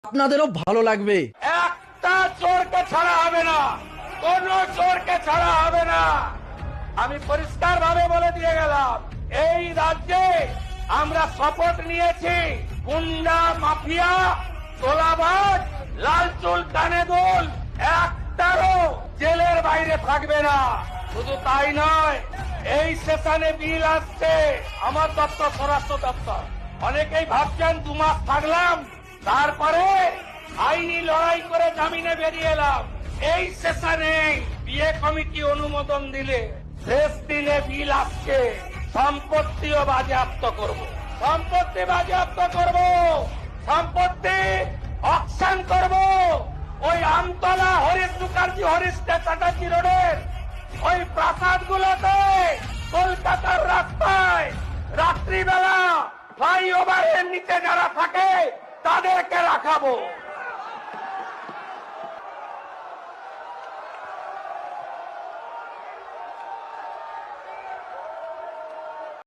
আপনাদেরও ভালো লাগবে। একটা চোরকে ছাড়া হবে না, কোন চোরকে ছাড়া হবে না। আমি পরিষ্কার ভাবে বলে দিয়ে গেলাম, এই রাজ্যে আমরা শপথ নিয়েছি, গুন্ডা মাফিয়া তোলাবাজ লালচুল কানে দুল একটারও জেলের বাইরে থাকবে না। শুধু তাই নয়, এই সেশনে বিল আসছে আমার দপ্তর, স্বরাষ্ট্র দপ্তর। অনেকেই ভাবছেন 2 মাস থাকলাম তারপরে আইনি লড়াই করে জামিনে বেরিয়ে এলাম। এই সেশনে বিয়ে কমিটি অনুমোদন দিলে শেষ দিনে বিল আসছে, সম্পত্তিও বাজেয়াপ্ত করব, সম্পত্তি বাজেয়াপ্ত করব, সম্পত্তি অকশন করব। ওই আমতলা হরিশ মুখার্জি, হরিশ চ্যাটার্জি রোডের ওই প্রাসাদ গুলোতে, কলকাতার রাস্তায় রাত্রিবেলা ফ্লাইওভারের নিচে যারা থাকে তাদেরকে রাখাবো।